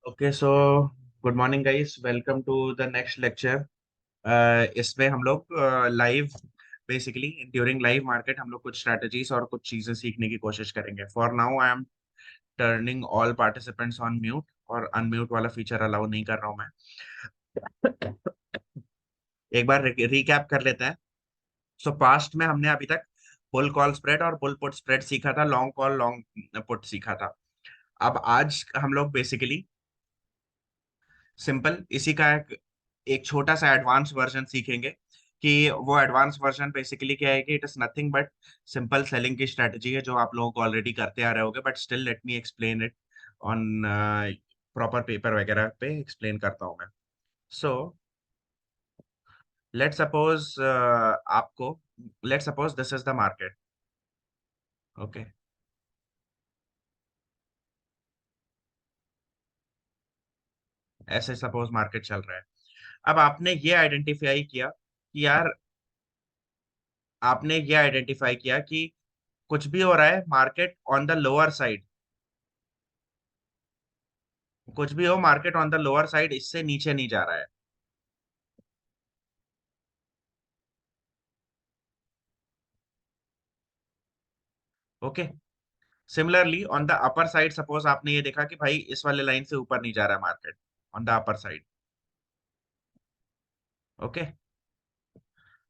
Okay so good morning guys, welcome to the next lecture. इसमें हम लोग live basically during live market हम लोग कुछ स्ट्रेटजीज और कुछ चीजें सीखने की कोशिश करेंगे। For now I am turning all participants on mute और अनम्यूट वाला फीचर अलाउ नहीं कर रहा हूँ मैं। एक बार रिकैप कर लेते हैं। सो पास्ट में हमने अभी तक बुल कॉल स्प्रेड और बुल पुट स्प्रेड सीखा था, लॉन्ग कॉल लॉन्ग पुट सीखा था। अब आज हम लोग बेसिकली सिंपल इसी का एक छोटा सा एडवांस वर्जन सीखेंगे। कि वो एडवांस वर्जन बेसिकली क्या है कि it is nothing but simple selling की स्ट्रेटजी है जो आप लोगों को ऑलरेडी करते आ रहे होगे, but still let me explain it on proper paper वगैरह पे एक्सप्लेन करता हूँ मैं। सो लेट सपोज आपको let suppose this is the market. Okay, ऐसे सपोज मार्केट चल रहा है। अब आपने ये आइडेंटिफाई किया कि यार, आपने ये आइडेंटिफाई किया कि कुछ भी हो रहा है market on the lower side, कुछ भी हो market on the lower side, इससे नीचे नहीं जा रहा है। Okay, similarly on the upper side suppose आपने ये देखा कि भाई इस वाले लाइन से ऊपर नहीं जा रहा है market on the upper side. Okay,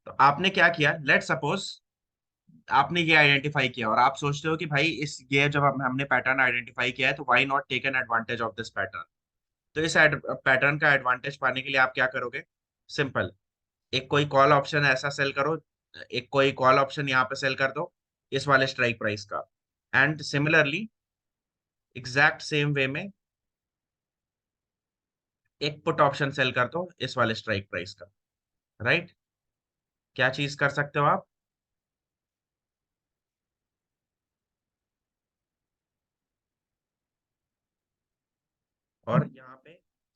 तो आपने क्या किया, लेट सपोज आपने ये आइडेंटिफाई किया और आप सोचते हो कि भाई इस ये जब हमने पैटर्न आइडेंटिफाई किया है तो why not take an advantage of this pattern. तो इस पैटर्न का एडवांटेज पाने के लिए आप क्या करोगे? सिंपल, एक कोई कॉल ऑप्शन ऐसा सेल करो, एक कोई कॉल ऑप्शन यहाँ पे सेल कर दो इस वाले स्ट्राइक प्राइस का, and similarly exact same way में एक पुट ऑप्शन सेल कर दो इस वाले स्ट्राइक प्राइस का। राइट, क्या चीज कर सकते हो आप? और यहाँ पे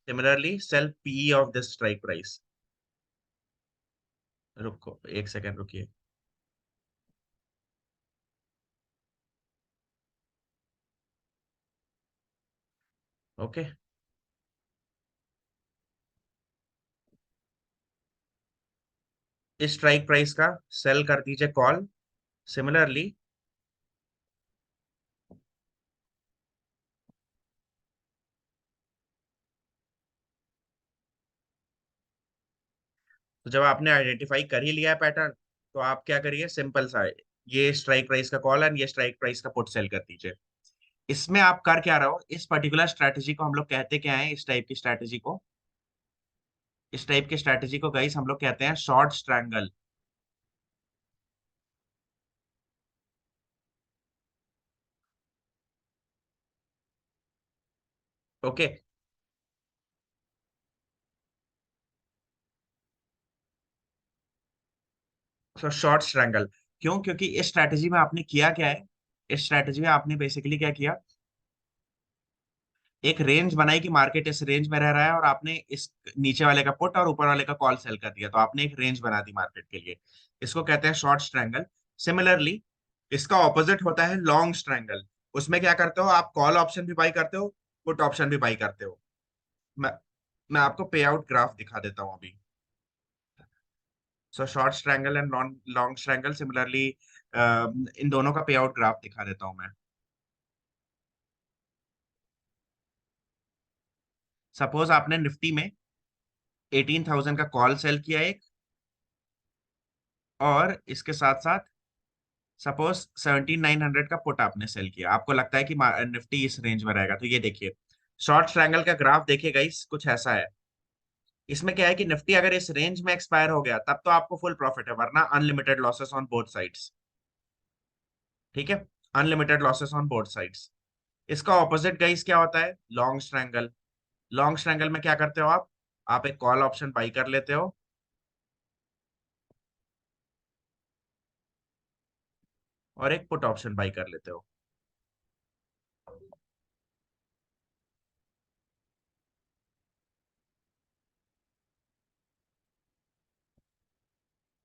similarly sell PE of this strike price. रुको एक सेकेंड रुकिए। ओके, इस स्ट्राइक प्राइस का सेल कर दीजिए कॉल। सिमिलरली तो जब आपने आइडेंटिफाई कर ही लिया है पैटर्न, तो आप क्या करिए, सिंपल सा है, ये स्ट्राइक प्राइस का कॉल एंड ये स्ट्राइक प्राइस का पुट सेल कर दीजिए। इसमें आप कर क्या रहे हो, इस पर्टिकुलर स्ट्रैटेजी को हम लोग कहते क्या है, इस टाइप की स्ट्रैटेजी को, इस टाइप की स्ट्रैटेजी को गाइस हम लोग कहते हैं शॉर्ट स्ट्रैंगल। ओके, सो शॉर्ट स्ट्रैंगल क्यों? क्योंकि इस स्ट्रैटेजी में आपने किया क्या है, इस स्ट्रैटेजी में आपने बेसिकली क्या किया, एक रेंज बनाई कि मार्केट इस रेंज में रह रहा है और आपने इस नीचे वाले का पुट और ऊपर वाले का कॉल सेल कर दिया, तो आपने एक रेंज बना दी मार्केट के लिए। इसको कहते हैं शॉर्ट स्ट्रैंगल। सिमिलरली इसका ऑपोजिट होता है लॉन्ग स्ट्रैंगल। उसमें क्या करते हो आप, कॉल ऑप्शन भी बाई करते हो, पुट ऑप्शन भी बाई करते हो। मैं मैं आपको पे आउट ग्राफ दिखा देता हूँ अभी। So short strangle and long strangle similarly, इन दोनों का पे आउट ग्राफ दिखा देता हूँ मैं। सपोज आपने निफ्टी में 18,000 का कॉल सेल किया एक, और इसके साथ साथ सपोज 17,900 का पुट आपने सेल किया। आपको लगता है कि निफ्टी इस रेंज में रहेगा, तो ये देखिए शॉर्ट ट्रायंगल का ग्राफ देखेगा इस कुछ ऐसा है। इसमें क्या है कि निफ्टी अगर इस रेंज में एक्सपायर हो गया तब तो आपको फुल प्रॉफिट है, वरना unlimited losses on both sides. ठीक है, unlimited losses on both sides. इसका ऑपोजिट गाइस क्या होता है, लॉन्ग स्ट्रैंगल। लॉन्ग स्ट्रैंगल में क्या करते हो आप एक कॉल ऑप्शन बाई कर लेते हो और एक पुट ऑप्शन बाई कर लेते हो।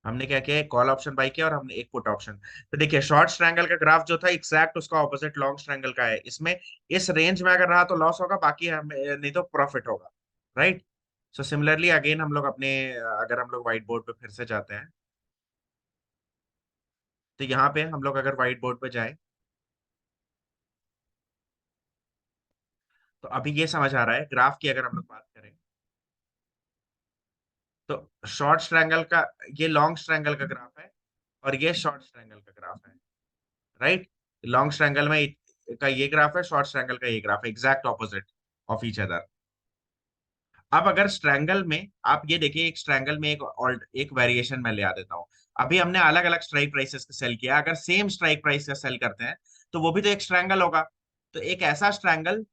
हमने क्या किया, एक कॉल ऑप्शन बाई किया और हमने एक पुट ऑप्शन। तो देखिए शॉर्ट ट्रायंगल का ग्राफ जो था एग्जैक्ट उसका ऑपोजिट लॉन्ग ट्रायंगल का है। इसमें इस रेंज में अगर रहा तो लॉस होगा, बाकी हमें नहीं तो प्रॉफिट होगा, राइट। सो सिमिलरली अगेन हम लोग अपने, अगर हम लोग व्हाइट बोर्ड पे फिर से जाते हैं, तो यहाँ पे हम लोग अगर व्हाइट बोर्ड पे जाए, तो अभी ये समझ आ रहा है ग्राफ की अगर हम लोग बात करें, तो शॉर्ट ट्रायंगल का ये लॉन्ग ट्रायंगल का ग्राफ है और ये शॉर्ट ट्रायंगल का ग्राफ है, राइट। लॉन्ग ट्रायंगल में का ये ग्राफ है, शॉर्ट ट्रायंगल का ये ग्राफ है, exact opposite of each other. अब अगर स्ट्रैंगल में आप ये देखिए, एक स्ट्रैंगल में एक वेरिएशन मैं ले आ देता हूँ। अभी हमने अलग अलग स्ट्राइक प्राइसेस का सेल किया, अगर सेम स्ट्राइक प्राइस का सेल करते हैं तो वो भी तो एक स्ट्रैंगल होगा। तो एक ऐसा स्ट्रैंगल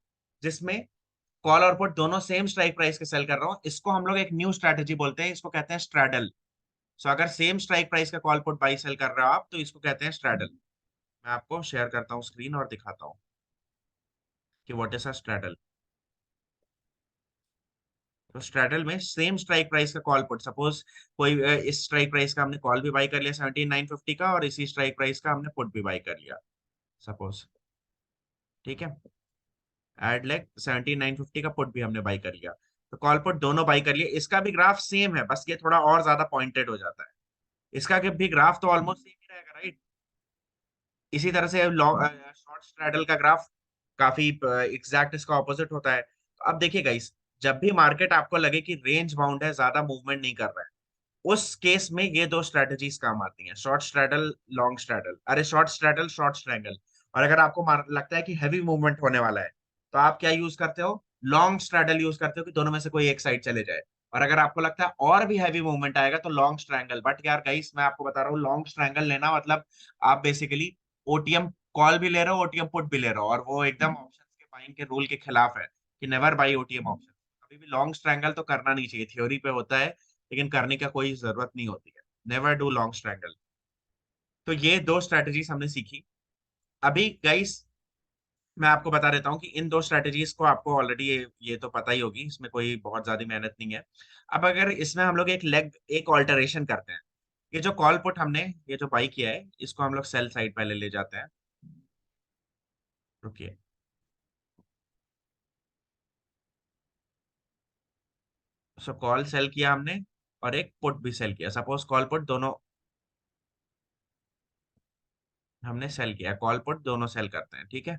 जिसमें कॉल और पुट दोनों सेम स्ट्राइक प्राइस के सेल कर रहा हूँ, इसको हम लोग एक न्यू स्ट्रैटेजी बोलते हैं, इसको कहते हैं स्ट्रैडल। सो अगर सेम स्ट्राइक प्राइस का कॉल पुट बाई सेल कर रहे हो आप, तो इसको कहते हैं स्ट्रैडल। मैं आपको शेयर करता हूँ स्क्रीन और दिखाता हूँ कि व्हाट इज अ स्ट्रैडल। तो स्ट्रैडल में सेम स्ट्राइक प्राइस का कॉल पुट, सपोज कोई इस स्ट्राइक प्राइस का हमने कॉल भी बाई कर लिया 17,950 का, और इसी स्ट्राइक प्राइस का हमने पुट भी बाई कर लिया सपोज, ठीक है। एड लाइक 17,950 का पुट भी हमने बाई कर लिया, तो कॉल पुट दोनों बाई कर लिए। इसका भी ग्राफ सेम है, बस ये थोड़ा और ज्यादा पॉइंटेड हो जाता है। इसका भी ग्राफ तो ऑलमोस्ट सेम ही रहेगा, राइट। इसी तरह से शॉर्ट स्ट्रैडल का ग्राफ काफी एग्जैक्ट इसका ऑपोजिट होता है। तो अब देखिए गाइस, जब भी मार्केट आपको लगे कि रेंज बाउंड है, ज्यादा मूवमेंट नहीं कर रहा है, उस केस में ये दो स्ट्रेटजीज काम आती हैं, शॉर्ट स्ट्रैडल, लॉन्ग स्ट्रैडल, अरे शॉर्ट स्ट्रैडल, शॉर्ट स्ट्रैंगल। और अगर आपको लगता है कि हैवी मूवमेंट होने वाला है, तो आप क्या यूज करते हो, लॉन्ग स्ट्रैडल यूज करते हो कि दोनों में से कोई एक साइड चले जाए। और अगर आपको लगता है और भी हैवी मूवमेंट आएगा, तो लॉन्ग स्ट्रैंगल। बट यार गाइस, मैं आपको बता रहा हूँ, लॉन्ग स्ट्रैंगल लेना मतलब आप बेसिकली ओटीएम कॉल भी ले रहे हो, ओटीएम पुट भी ले रहे हो, और वो एकदम ऑप्शन के बाइंग के रूल के खिलाफ है कि नेवर बाई ओटीएम ऑप्शन। कभी भी लॉन्ग स्ट्रैंगल तो करना नहीं चाहिए, थ्योरी पे होता है लेकिन करने का कोई जरूरत नहीं होती है। Never do long strangle. तो ये दो स्ट्रेटजीज हमने सीखी। अभी गाइस मैं आपको बता देता हूँ कि इन दो स्ट्रेटजीज को आपको ऑलरेडी ये तो पता ही होगी, इसमें कोई बहुत ज्यादा मेहनत नहीं है। अब अगर इसमें हम लोग एक ऑल्टरेशन करते हैं, ये जो कॉल पुट हमने ये जो बाई किया है, इसको हम लोग सेल साइड पहले ले जाते हैं। रुकिए। सो कॉल सेल किया हमने और एक पुट भी सेल किया, सपोज कॉल पुट दोनों हमने सेल किया, कॉल पुट दोनों सेल करते हैं, ठीक है।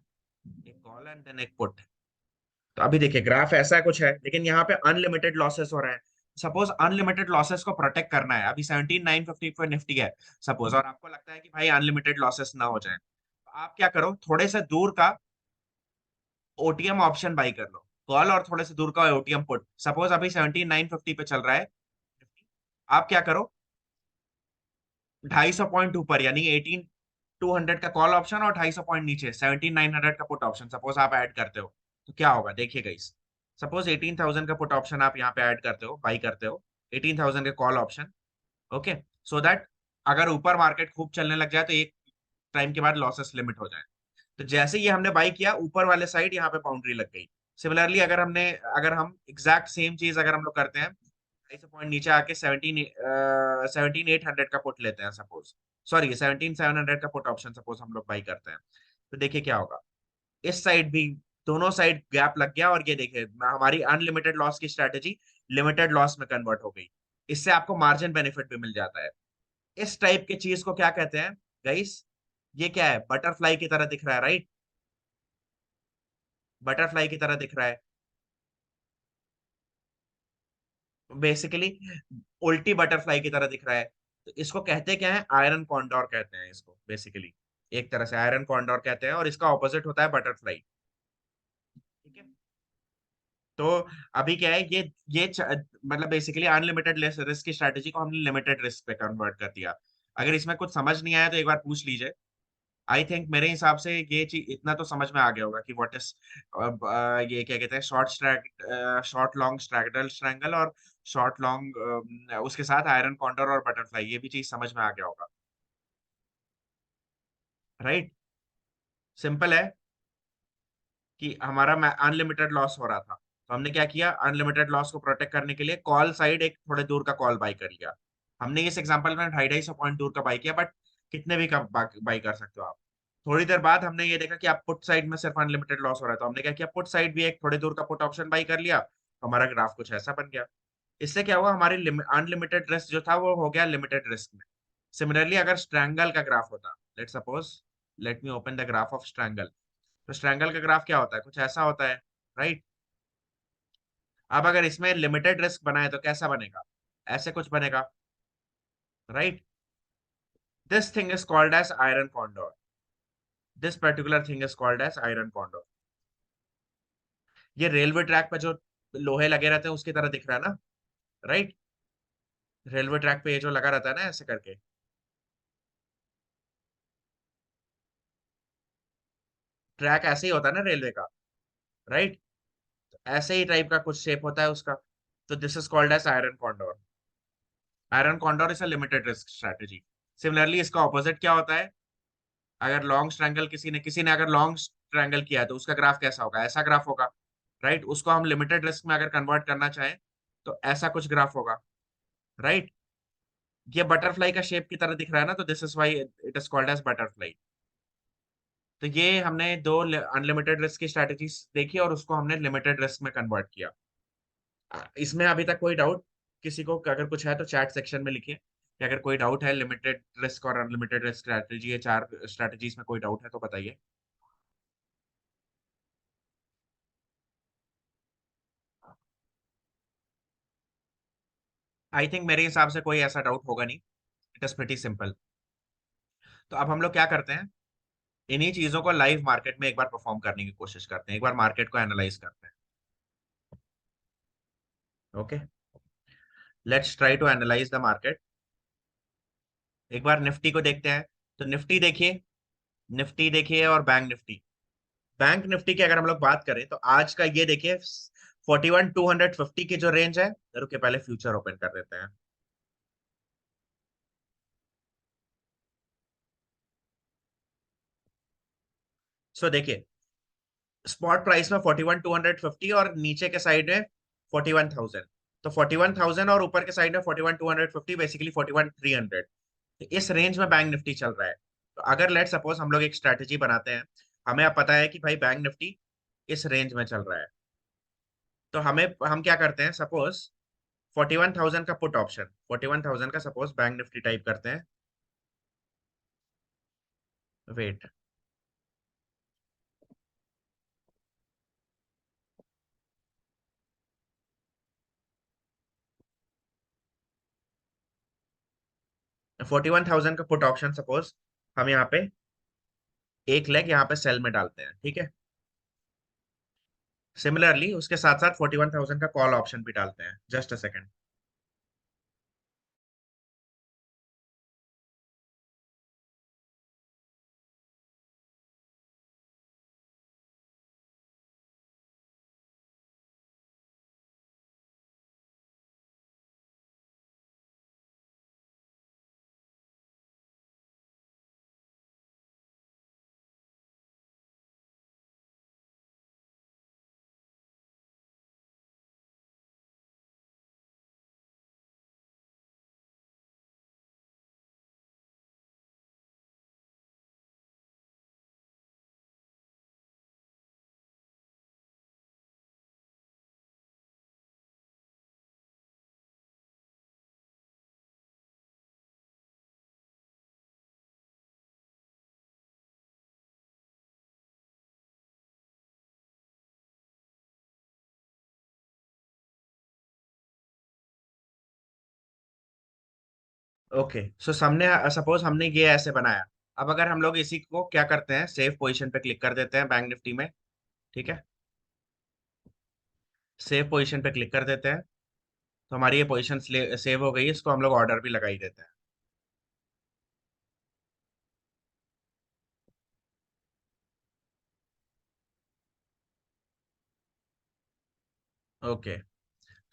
एक कॉल एंड देन एक पुट। तो अभी देखिए ग्राफ ऐसा कुछ है, लेकिन यहाँ पे अनलिमिटेड लॉसेस हो रहे हैं। सपोज अनलिमिटेड लॉसेस को प्रोटेक्ट करना है, अभी 17,950 पे निफ्टी है सपोज, और आपको लगता है कि भाई अनलिमिटेड लॉसेस ना हो जाए, तो आप क्या करो, थोड़े से दूर का ओटीएम ऑप्शन बाई कर लो, कॉल, और थोड़े से दूर का ओटीएम पुट। सपोज अभी 17,950 पे चल रहा है, आप क्या करो, 250 पॉइंट ऊपर यानी 18,200 का कॉल ऑप्शन, और 250 पॉइंट नीचे 17,900 का पुट ऑप्शन सपोज आप ऐड करते हो, तो क्या होगा देखिएगा इस। सपोज 18,000 का पुट ऑप्शन आप यहाँ पे ऐड करते हो, बाई करते हो, 18,000 के call option, okay. So that अगर ऊपर मार्केट खूब चलने लग जाए तो एक टाइम के बाद लॉसेस लिमिट हो जाए। तो जैसे ये हमने बाई किया, ऊपर वाले साइड यहाँ पे बाउंड्री लग गई। सिमिलरली अगर हम एग्जैक्ट सेम चीज अगर हम लोग करते हैं, 250 पॉइंट नीचे आके 17,800 का पुट लेते हैं सपोज, सॉरी 17,700 का पुट ऑप्शन सपोज हम लोग बाई करते हैं, तो देखिए क्या होगा। इस साइड भी दोनों साइड गैप लग गया, और ये देखिए हमारी अनलिमिटेड लॉस की स्ट्रेटेजी लिमिटेड लॉस में कन्वर्ट हो गई। इससे आपको मार्जिन बेनिफिट भी मिल जाता है। इस टाइप की चीज को क्या कहते हैं गाइस, ये क्या है, बटरफ्लाई की तरह दिख रहा है, राइट। बटरफ्लाई की तरह दिख रहा है बेसिकली, उल्टी बटरफ्लाई की तरह दिख रहा है। तो इसको कहते क्या है, आयरन कॉन्डोर कहते हैं इसको बेसिकली, एक तरह से आयरन कॉन्डोर कहते हैं, और इसका ऑपोजिट होता है बटरफ्लाई, ठीक है। तो अभी क्या है, मतलब बेसिकली अनलिमिटेड रिस्क की स्ट्रेटेजी को हमने लिमिटेड रिस्क पे कन्वर्ट कर दिया। अगर इसमें कुछ समझ नहीं आया तो एक बार पूछ लीजिए। आई थिंक मेरे हिसाब से ये चीज इतना तो समझ में आ गया होगा कि व्हाट इज ये क्या कहते हैं, शॉर्ट लॉन्ग स्ट्रैगल स्ट्रैंगल, और शॉर्ट लॉन्ग उसके साथ आयरन कॉन्डोर और बटरफ्लाई, ये भी चीज समझ में आ गया होगा, राइट। सिंपल है कि हमारा अनलिमिटेड लॉस हो रहा था, तो हमने क्या किया, अनलिमिटेड लॉस को प्रोटेक्ट करने के लिए कॉल साइड एक थोड़े दूर का कॉल बाई कर लिया। हमने इस एग्जांपल में 250 दूर का बाई किया, बट कितने भी का बाई कर सकते हो आप। थोड़ी देर बाद हमने ये देखा कि आप पुट साइड में सिर्फ अनलिमिटेड लॉस हो रहा है, तो हमने क्या किया, पुट साइड भी एक थोड़ी दूर का पुट ऑप्शन बाई कर लिया, तो हमारा ग्राफ कुछ ऐसा बन गया। इससे क्या हुआ, हमारी अनलिमिटेड रिस्क जो था वो हो गया लिमिटेड रिस्क में। सिमिलरली अगर स्ट्रैंगल का ग्राफ होता, let suppose, let me open the graph of strangle. तो स्ट्रैंगल का ग्राफ क्या होता है, कुछ ऐसा होता है, राइट। अब अगर इसमें लिमिटेड रिस्क बनाए तो कैसा बनेगा, ऐसे कुछ बनेगा, right. This thing is called as iron condor. This particular thing is called as iron condor. ये रेलवे ट्रैक पे जो लोहे लगे रहते हैं उसकी तरह दिख रहा है ना, राइट। रेलवे ट्रैक पे ये जो लगा रहता है ना ऐसे करके, ट्रैक ऐसे ही होता है ना रेलवे का, राइट। ऐसे ही टाइप का कुछ शेप होता है उसका। तो this is called as iron condor. Iron condor is a limited risk strategy. Similarly इसका ऑपोजिट क्या होता है, अगर लॉन्ग स्ट्रैंगल किसी ने अगर लॉन्ग स्ट्रैंगल किया है तो उसका ग्राफ कैसा होगा, ऐसा ग्राफ होगा, राइट। उसको हम लिमिटेड रिस्क में अगर कन्वर्ट करना चाहें तो ऐसा कुछ ग्राफ होगा, राइट। ये बटरफ्लाई का शेप की तरह दिख रहा है ना, तो this is why it is called as butterfly. तो ये हमने दो अनलिमिटेड रिस्क की स्ट्रेटेजीज देखी और उसको हमने लिमिटेड रिस्क में कन्वर्ट किया। इसमें अभी तक कोई डाउट किसी को, अगर कुछ है तो चैट सेक्शन में लिखिए कि अगर कोई डाउट है लिमिटेड रिस्क और अनलिमिटेड रिस्क स्ट्रेटेजी, ये चार स्ट्रेटेजीज में कोई डाउट है तो बताइए। आई थिंक मेरे हिसाब से कोई ऐसा डाउट होगा नहीं। It is pretty simple. तो अब हम लोग क्या करते हैं, इन्हीं चीजों को लाइव मार्केट में एक बार परफॉर्म करने की कोशिश करते हैं, एक बार मार्केट को एनालाइज करते हैं। Okay, let's try to analyse the market. एक बार निफ्टी को देखते हैं। तो निफ्टी देखिए, निफ्टी देखिए और बैंक निफ्टी। बैंक निफ्टी की अगर हम लोग बात करें तो आज का ये देखिए 41,250 की जो रेंज है, रुके पहले फ्यूचर ओपन कर देते हैं। सो देखिए, स्पॉट प्राइस में 41,250 और नीचे के साइड में 41,000। तो 41,000 और ऊपर के साइड में 41,250, बेसिकली 41,300। तो इस रेंज में बैंक निफ्टी चल रहा है। तो अगर लेट सपोज हम लोग एक स्ट्रैटेजी बनाते हैं, हमें अब पता है कि भाई बैंक निफ्टी इस रेंज में चल रहा है, तो हम क्या करते हैं, सपोज 41,000 का पुट ऑप्शन, 41,000 का सपोज बैंक निफ्टी टाइप करते हैं। वेट, 41,000 का पुट ऑप्शन सपोज हम यहाँ पे एक लेग यहाँ पे सेल में डालते हैं, ठीक है। सिमिलरली उसके साथ साथ 41,000 का कॉल ऑप्शन भी डालते हैं, जस्ट अ सेकेंड। ओके, सो सामने सपोज हमने ये ऐसे बनाया। अब अगर हम लोग इसी को क्या करते हैं, सेव पोजीशन पे क्लिक कर देते हैं बैंक निफ्टी में, ठीक है। सेव पोजीशन पे क्लिक कर देते हैं, तो हमारी ये पोजीशन सेव हो गई है, इसको हम लोग ऑर्डर भी लगा ही देते हैं। ओके,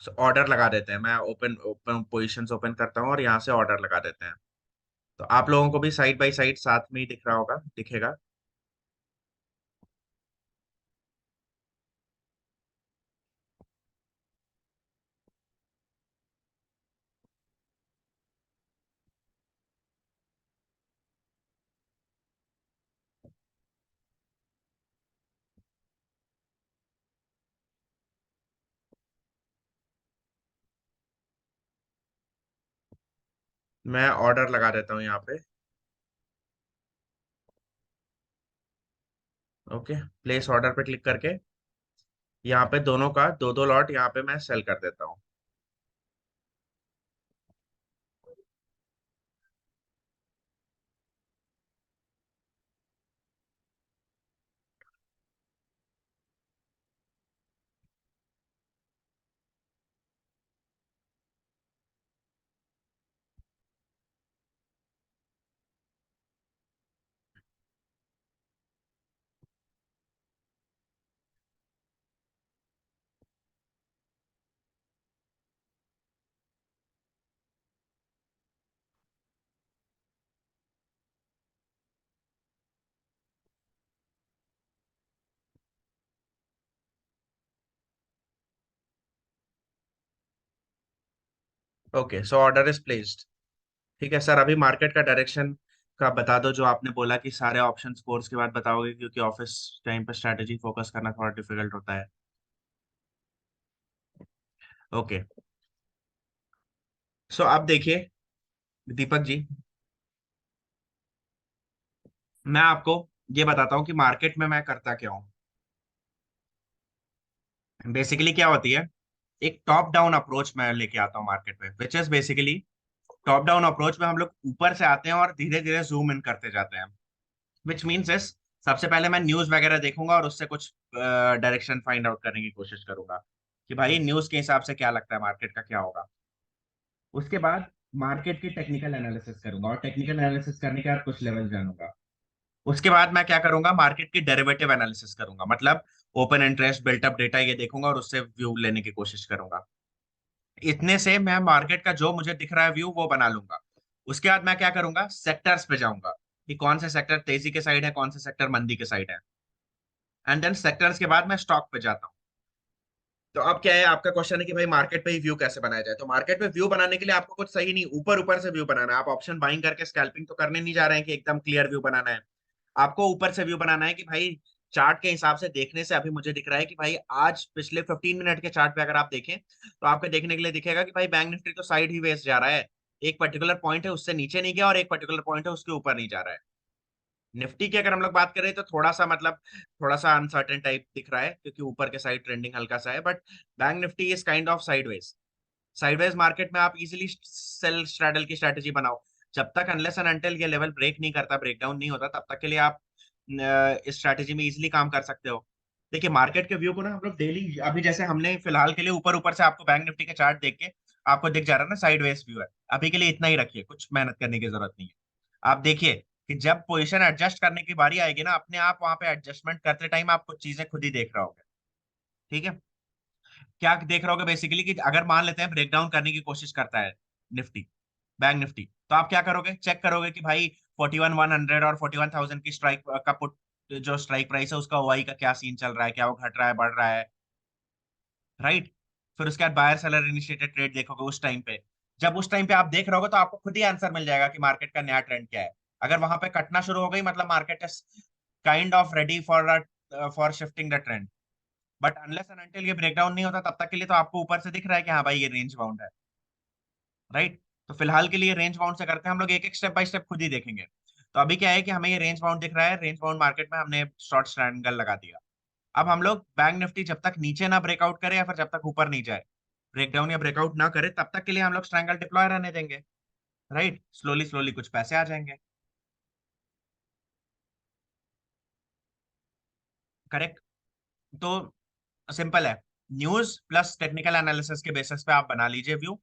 सो ऑर्डर लगा देते हैं, मैं ओपन ओपन पोजीशंस ओपन करता हूँ और यहाँ से ऑर्डर लगा देते हैं। तो आप लोगों को भी साइड बाय साइड साथ में ही दिख रहा होगा, दिखेगा। मैं ऑर्डर लगा देता हूँ यहाँ पे। ओके, प्लेस ऑर्डर पे क्लिक करके यहाँ पे दोनों का दो दो लॉट यहाँ पे मैं सेल कर देता हूँ। Okay, so order is placed. ठीक है सर, अभी मार्केट का डायरेक्शन का बता दो, जो आपने बोला कि सारे ऑप्शन कोर्स के बाद बताओगे, क्योंकि ऑफिस टाइम पे स्ट्रैटेजी फोकस करना थोड़ा डिफिकल्ट होता है। ओके, सो अब देखिए दीपक जी, मैं आपको ये बताता हूँ कि मार्केट में मैं करता क्या हूँ। बेसिकली क्या होती है, एक टॉप डाउन अप्रोच मैं लेके आता हूँ मार्केट में, which is basically top down approach में हम लोग ऊपर से आते हैं और धीरे धीरे जूम इन करते जाते हैं। विच मीन्स इस, सबसे पहले मैं न्यूज वगैरह देखूंगा और उससे कुछ डायरेक्शन फाइंड आउट करने की कोशिश करूंगा कि भाई न्यूज के हिसाब से क्या लगता है मार्केट का क्या होगा। उसके बाद मार्केट की टेक्निकल एनालिसिस करूंगा और टेक्निकल एनालिसिस करने के बाद कुछ लेवल जानूंगा। उसके बाद मैं क्या करूंगा, मार्केट की डेरिवेटिव एनालिसिस करूंगा, मतलब ओपन इंटरेस्ट बिल्टअप डेटा ये देखूंगा और उससे व्यू लेने की कोशिश करूंगा। इतने से मैं मार्केट का जो मुझे दिख रहा है व्यू वो बना लूंगा। उसके बाद मैं क्या करूंगा, सेक्टर्स पे जाऊंगा कि कौन से सेक्टर तेजी के साइड है, कौन से सेक्टर मंदी के साइड है। एंड देन सेक्टर्स के बाद मैं स्टॉक पे जाता हूँ। तो अब क्या है, आपका क्वेश्चन है कि भाई मार्केट पे ही व्यू कैसे बनाया जाए। तो मार्केट पे व्यू बनाने के लिए आपको कुछ सही नहीं, ऊपर ऊपर से व्यू बनाना है। आप ऑप्शन बाइंग करके स्कैल्पिंग तो करने नहीं जा रहे हैं कि एकदम क्लियर व्यू बनाना है। आपको ऊपर से व्यू बनाना है कि भाई चार्ट के हिसाब से देखने से अभी मुझे दिख रहा है कि भाई आज पिछले 15 मिनट के चार्ट पे अगर आप देखें तो आपको देखने के लिए दिखेगा कि भाई बैंक निफ्टी तो साइड ही वेस्ट जा रहा है। एक पर्टिकुलर पॉइंट है उससे नीचे नहीं गया और एक पर्टिकुलर पॉइंट है उसके ऊपर नहीं जा रहा है। निफ्टी की अगर हम लोग बात करें तो थोड़ा सा मतलब थोड़ा सा अनसर्टेन टाइप दिख रहा है, क्योंकि ऊपर के साइड ट्रेंडिंग हल्का सा है, but bank Nifty is kind of sideways. Sideways market में आप इजीली सेल स्ट्रैडल की स्ट्रैटेजी बनाओ। जब तक अनलेस एंड अनटिल ये लेवल ब्रेक नहीं करता, ब्रेक डाउन नहीं होता, तब तक के लिए आप इस स्ट्रैटेजी में इजीली काम कर सकते हो। देखिए मार्केट के व्यू को ना हम लोग डेली, अभी जैसे हमने फिलहाल के लिए ऊपर ऊपर से आपको बैंक निफ्टी के चार्ट देख के आपको दिख जा रहा है ना साइडवेज व्यू है, अभी के लिए इतना ही रखिए, कुछ मेहनत करने की जरूरत नहीं है। आप देखिए कि जब पोजीशन एडजस्ट करने की बारी आएगी ना, अपने आप वहां पे एडजस्टमेंट करते टाइम आप कुछ चीजें खुद ही देख रहे होगे। ठीक है, क्या देख रहे होगे बेसिकली कि अगर मान लेते हैं ब्रेकडाउन करने की कोशिश करता है निफ्टी, बैंक निफ्टी, तो आप क्या करोगे, चेक करोगे कि भाई 41,100 और 41,000 की स्ट्राइक का पुट, जो स्ट्राइक प्राइस है उसका ओआई का क्या सीन चल रहा है, क्या वो घट रहा है बढ़ रहा है। राइट, फिर उसके बाद बायर सेलर इनिशिएटेड ट्रेड देखोगे उस टाइम पे। जब उस टाइम पे आप देख रहे होगे तो आपको खुद ही आंसर मिल जाएगा कि मार्केट का नया ट्रेंड क्या है। अगर वहां पे कटना शुरू हो गई मतलब market is kind of ready for shifting the trend. But unless and until ये ब्रेकडाउन नहीं होता तब तक के लिए तो आपको ऊपर से दिख रहा है कि हाँ भाई ये रेंज बाउंड है। राइट, तो फिलहाल के लिए रेंज बाउंड से करते हैं हम लोग, एक एक स्टेप बाय स्टेप खुद ही देखेंगे। तो अभी क्या है कि हमें ये रेंज बाउंड दिख रहा है, रेंज बाउंड मार्केट में हमने शॉर्ट ट्रायंगल लगा दिया। अब हम लोग बैंक निफ्टी जब तक नीचे ना ब्रेकआउट करे या फिर जब तक ऊपर नहीं जाए, ब्रेकडाउन या ब्रेकआउट ना करे, तब तक के लिए हम लोग स्ट्रैंगल डिप्लॉय रहने देंगे। राइट, स्लोली स्लोली कुछ पैसे आ जाएंगे। करेक्ट, तो सिंपल है, न्यूज प्लस टेक्निकल एनालिसिस के बेसिस पे आप बना लीजिए व्यू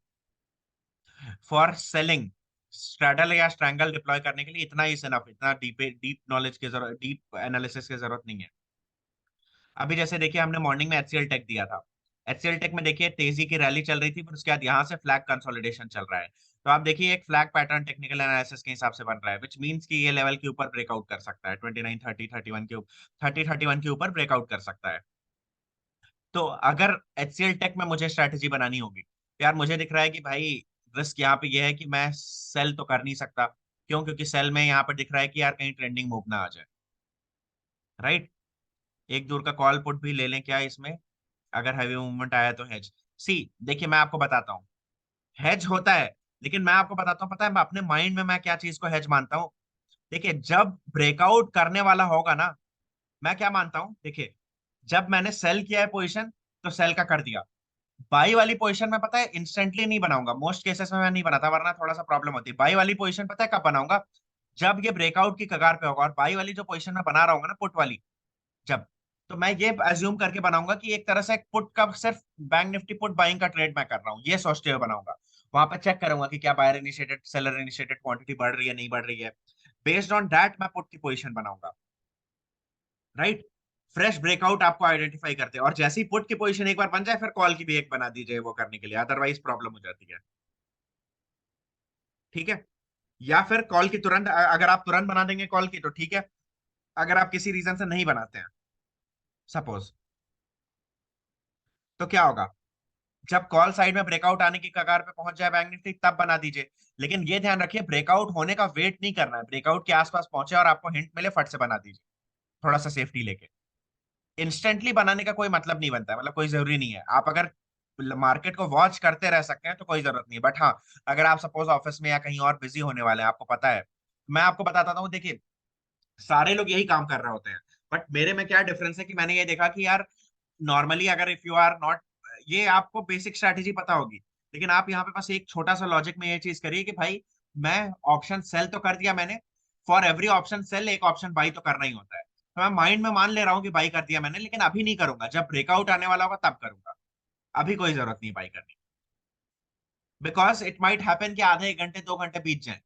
फॉर सेलिंग। स्ट्रैडल या स्ट्रैंगल डिप्लॉय करने के लिए इतना ही इनफ, इतना डीप डीप नॉलेज की जरूरत, डीप एनालिसिस की जरूरत नहीं है। अभी जैसे देखिए हमने मॉर्निंग में एचसीएल टेक दिया था। एचसीएल टेक में देखिए तेजी की रैली चल रही थी, फिर उसके बाद यहाँ से फ्लैग कंसोलिडेशन चल रहा है। तो आप देखिए एक फ्लैग पैटर्न टेक्निकल एनालिसिस के हिसाब से बन रहा है, विच मीन्स कि ये लेवल के ऊपर ब्रेकआउट कर सकता है 29, 30, 31 के 30, 31 के ऊपर ब्रेकआउट कर सकता है। तो अगर एचसीएल टेक में मुझे स्ट्रैटेजी बनानी होगी तो यार मुझे दिख रहा है कि भाई रिस्क यहाँ पे ये है कि मैं सेल तो कर नहीं सकता। क्यों, क्योंकि सेल में यहाँ पर दिख रहा है कि यार कहीं ट्रेंडिंग मूव ना आ जाए। राइट, एक दूर का कॉल पुट भी ले लें क्या इसमें, अगर हैवी मूवमेंट आया तो हेज। सी देखिए मैं आपको बताता हूँ, हेज होता है लेकिन मैं आपको बताता हूँ, पता है मैं अपने माइंड में मैं क्या चीज को हेज मानता हूँ। देखिए जब ब्रेकआउट करने वाला होगा ना, मैं क्या मानता हूँ, देखिए जब मैंने सेल किया है पोजीशन, तो सेल का कर दिया। बाई वाली पोजीशन में पता है इंस्टेंटली नहीं बनाऊंगा, मोस्ट केसेस में मैं नहीं बनाता, वरना थोड़ा सा प्रॉब्लम होती है। बाई वाली पोजीशन पता है कब बनाऊंगा, जब ये ब्रेकआउट की कगार पे होगा। और बाई वाली जो पोजीशन में बना रहा हूँ ना, पुट वाली, जब, तो मैं ये अज्यूम करके बनाऊंगा कि एक तरह से एक पुट का सिर्फ बैंक निफ्टी पुट बाइंग का ट्रेड मैं कर रहा हूँ, ये सोचते हुए बनाऊंगा। वहां पर चेक करूंगा कि क्या buyer initiated seller initiated quantity बढ़ रही है नहीं बढ़ रही है। बेस्ड ऑन दैट मैं पुट की पोजीशन बनाऊंगा, राइट। फ्रेश ब्रेकआउट आपको आइडेंटिफाई करते हैं, और जैसी पुट की पोजीशन एक बार बन जाए, फिर कॉल की भी एक बना दीजिए वो करने के लिए, अदरवाइज प्रॉब्लम हो जाती है। ठीक है। या फिर कॉल की तुरंत, अगर आप तुरंत बना देंगे कॉल की तो ठीक है। अगर आप किसी रीजन से नहीं बनाते हैं, सपोज, तो क्या होगा, जब कॉल साइड में ब्रेकआउट आने की कगार पे पहुंच जाए बैंक निफ्टी, तब बना दीजिए। लेकिन ये ध्यान रखिए, ब्रेकआउट होने का वेट नहीं करना है, ब्रेकआउट के आसपास पहुंचे और आपको हिंट मिले, फट से बना दीजिए, थोड़ा सा सेफ्टी लेके। इंस्टेंटली बनाने का कोई मतलब नहीं बनता है, मतलब कोई जरूरी नहीं है। आप अगर मार्केट को वॉच करते रह सकते हैं तो कोई जरूरत नहीं है, बट हाँ, अगर आप सपोज ऑफिस में या कहीं और बिजी होने वाले हैं, आपको पता है, मैं आपको बताता हूँ, देखिए सारे लोग यही काम कर रहे होते हैं, बट मेरे में क्या डिफरेंस है कि मैंने ये देखा कि यार, नॉर्मली अगर इफ यू आर नॉट, ये आपको बेसिक स्ट्रैटेजी पता होगी, लेकिन आप यहाँ पे बस एक छोटा सा लॉजिक में ये चीज करिए कि भाई, मैं ऑप्शन सेल तो कर दिया मैंने, फॉर एवरी ऑप्शन सेल एक ऑप्शन बाई तो करना ही होता है। तो मैं माइंड में मान ले रहा हूँ कि बाई कर दिया मैंने, लेकिन अभी नहीं करूंगा, जब ब्रेकआउट आने वाला होगा तब करूंगा। अभी कोई जरूरत नहीं बाई करने, बिकॉज इट माइट हैपन कि आधे 1 घंटे 2 घंटे बीत जाए।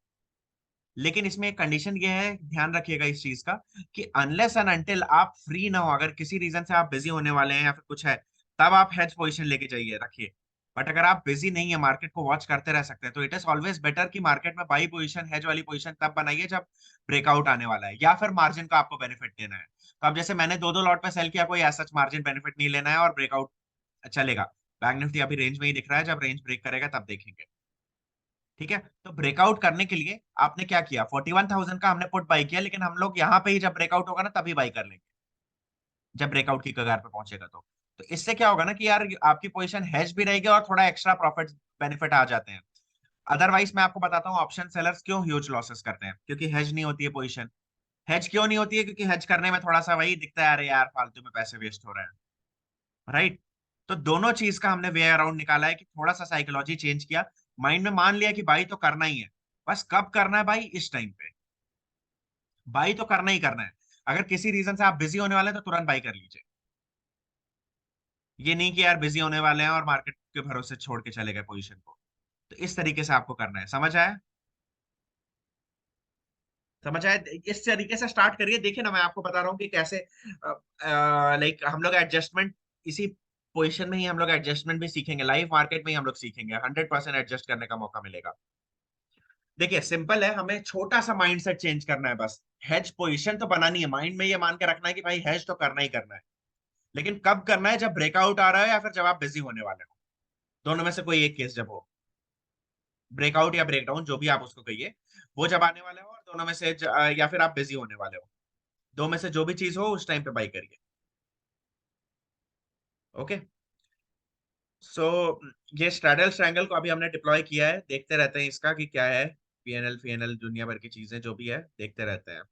लेकिन इसमें एक कंडीशन ये है, ध्यान रखिएगा इस चीज का, कि अनलेस एंड अनटिल आप फ्री ना हो, अगर किसी रीजन से आप बिजी होने वाले हैं या फिर कुछ है, तब आप हेज पोजीशन लेके जाइए, रखिए। बट अगर आप बिजी नहीं है, मार्केट को वॉच करते रह सकते हैं, तो इट इज ऑलवेज बेटर कि मार्केट में बाई पोजीशन, हेज वाली पोजीशन तब बनाइए जब ब्रेकआउट आने वाला है, या फिर मार्जिन का आपको बेनिफिट लेना है। तो अब जैसे मैंने दो दो लॉट पे सेल किया, कोई ऐसा मार्जिन बेनिफिट नहीं लेना है, और ब्रेकआउट चलेगा। बैंक निफ्टी अभी रेंज में ही दिख रहा है, जब रेंज ब्रेक करेगा तब देखेंगे। ठीक है। तो ब्रेकआउट करने के लिए आपने क्या किया, 41,000 का हमने पुट बाई किया, लेकिन हम लोग यहाँ पे ही जब ब्रेकआउट होगा ना तभी बाई कर लेंगे, जब ब्रेकआउट की कगार पे पहुंचेगा तो इससे क्या होगा ना कि यार, आपकी पोजीशन हेज भी रहेगी और थोड़ा एक्स्ट्रा प्रॉफिट बेनिफिट आ जाते हैं। अदरवाइज मैं आपको बताता हूँ, ऑप्शन सेलर्स क्यों ह्यूज लॉसेस करते हैं, क्योंकि हेज नहीं होती है पोजीशन। हेज क्यों नहीं होती है, क्योंकि हेज करने में थोड़ा सा वही दिखता है, अरे यार फालतू में पैसे वेस्ट हो रहे हैं, राइट। तो दोनों चीज का हमने वे अराउंड निकाला है, कि थोड़ा सा साइकोलॉजी चेंज किया, माइंड में मान लिया कि भाई तो करना ही है। बस कब करना है भाई, इस टाइम पे बाई तो करना ही करना है। अगर किसी रीजन से आप बिजी होने वाले हैं तो तुरंत बाई कर लीजिए। ये नहीं कि यार बिजी होने वाले हैं और मार्केट के भरोसे छोड़ के चले गए पोजीशन को। तो इस तरीके से आपको करना है, समझ आया? समझ आया, इस तरीके से स्टार्ट करिए। देखिए ना, मैं आपको बता रहा हूँ कि कैसे, लाइक हम लोग एडजस्टमेंट, इसी पोजीशन में ही हम लोग एडजस्टमेंट भी सीखेंगे, लाइव मार्केट में ही हम लोग सीखेंगे, 100% एडजस्ट करने का मौका मिलेगा। देखिए सिंपल है, हमें छोटा सा माइंडसेट चेंज करना है बस। हेज पोजीशन तो बनानी है, माइंड में ये मान के रखना है कि भाई हेज तो करना ही करना है, लेकिन कब करना है, जब ब्रेकआउट आ रहा है या फिर जब आप बिजी होने वाले हो, दोनों में से कोई एक केस जब हो, ब्रेकआउट या ब्रेकडाउन जो भी आप उसको कहिए, वो जब आने वाले हो, और दोनों में से या फिर आप बिजी होने वाले हो, दो में से जो भी चीज हो उस टाइम पे बाई करिए। ओके। सो ये स्ट्रैडल ट्रायंगल को अभी हमने डिप्लॉय किया है, देखते रहते हैं इसका कि क्या है, पीएनएल फीएनएल दुनिया भर की चीजें जो भी है देखते रहते हैं।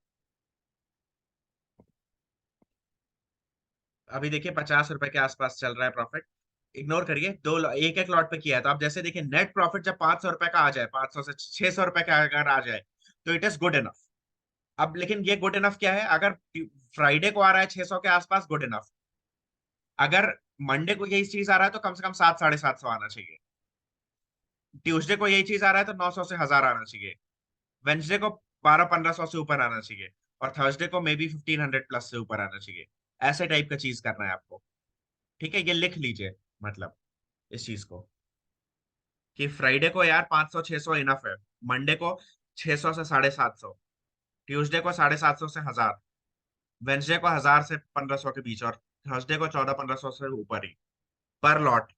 अभी देखिए 50 रुपए के आसपास चल रहा है प्रॉफिट। इग्नोर करिए, एक एक लॉट पे किया है, तो आप जैसे देखिए नेट प्रॉफिट जब 500 रुपए का आ जाए, 500 से 600 रुपए का अगर आ जाए, तो इट इज गुड इनफ। अब लेकिन ये गुड इनफ क्या है, अगर फ्राइडे को आ रहा है 600 के आसपास, गुड इनफ। अगर मंडे को यही चीज आ रहा है तो कम से कम 700 साढ़े 700 आना चाहिए। ट्यूसडे को यही चीज आ रहा है तो 900 से 1000 आना चाहिए। वेंसडे को 1200 1500 से ऊपर आना चाहिए। और थर्सडे को मे बी 1500 प्लस से ऊपर आना चाहिए। ऐसे टाइप का चीज करना है आपको। ठीक है, ये लिख लीजिए, मतलब इस चीज को, कि फ्राइडे को यार 500 600 इनफ है, मंडे को 600 से 750, ट्यूसडे को 750 से 1000, वेंसडे को 1000 से 1500 के बीच, और थर्सडे को 1400 1500 से ऊपर ही, पर लॉट।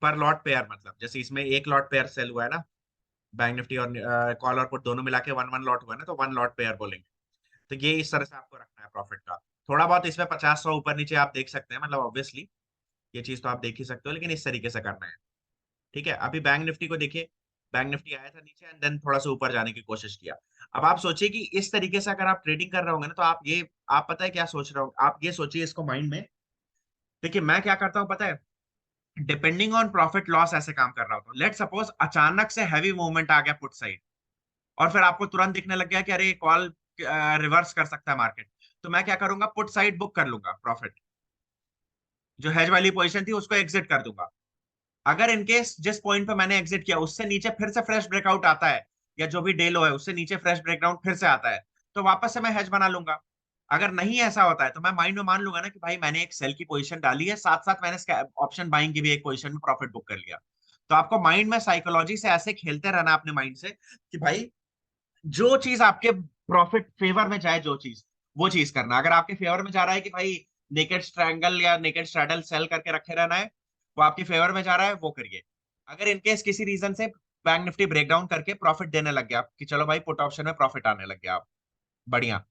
पर लॉट पेयर, मतलब जैसे इसमें एक लॉट पेयर सेल हुआ है ना, बैंक निफ्टी और कॉल और पुट दोनों मिला के वन वन लॉट हुआ है ना, तो वन लॉट पेयर बोलेंगे। तो ये इस तरह से आपको रखना है प्रॉफिट का। थोड़ा बहुत इसमें 50 100 ऊपर नीचे आप देख सकते हैं, मतलब ऑब्वियसली ये चीज तो आप देख ही सकते हो, लेकिन इस तरीके से करना है। ठीक है, अभी बैंक निफ्टी को देखिए, बैंक निफ्टी आया था नीचे एंड देन थोड़ा सा ऊपर जाने की कोशिश किया। अब आप सोचिए कि इस तरीके से अगर आप ट्रेडिंग कर रहे होंगे ना, तो आप पता है क्या सोच रहे हो, आप ये सोचिए इसको माइंड में। देखिए मैं क्या करता हूँ पता है, डिपेंडिंग ऑन प्रॉफिट लॉस ऐसे काम कर रहा होता हूँ। लेट सपोज अचानक से हैवी मूवमेंट आ गया पुट साइड, और फिर आपको तुरंत दिखने लग गया कि अरे कॉल रिवर्स कर सकता है मार्केट, तो मैं क्या करूंगा, पुट साइड बुक कर लूंगा प्रॉफिट, जो हेज वाली पोजीशन थी उसको एग्जिट कर दूंगा। अगर इनकेस जिस पॉइंट पे मैंने एग्जिट किया उससे नीचे फिर से फ्रेश ब्रेकआउट आता है, या जो भी डे लो है उससे नीचे फ्रेश ब्रेकआउट फिर से आता है, तो वापस से मैं हेज बना लूंगा। अगर नहीं ऐसा होता है तो मैं माइंड में मान लूंगा ना कि भाई मैंने एक सेल की पोजीशन डाली है, साथ साथ मैंने ऑप्शन बाइंग की भी एक पोजीशन में प्रॉफिट बुक कर लिया। तो आपको माइंड में साइकोलॉजी से ऐसे खेलते रहना अपने माइंड से कि भाई जो चीज आपके प्रॉफिट फेवर में जाए, जो चीज वो चीज करना। अगर आपके फेवर में जा रहा है कि भाई नेकेड स्ट्रैंगल या नेकेड स्ट्रैडल सेल करके रखे रहना है, वो आपके फेवर में जा रहा है, वो करिए। अगर इनकेस किसी रीजन से बैंक निफ्टी ब्रेकडाउन करके प्रॉफिट देने लग गया कि चलो भाई पुट ऑप्शन में प्रॉफिट आने लग गया, आप बढ़िया,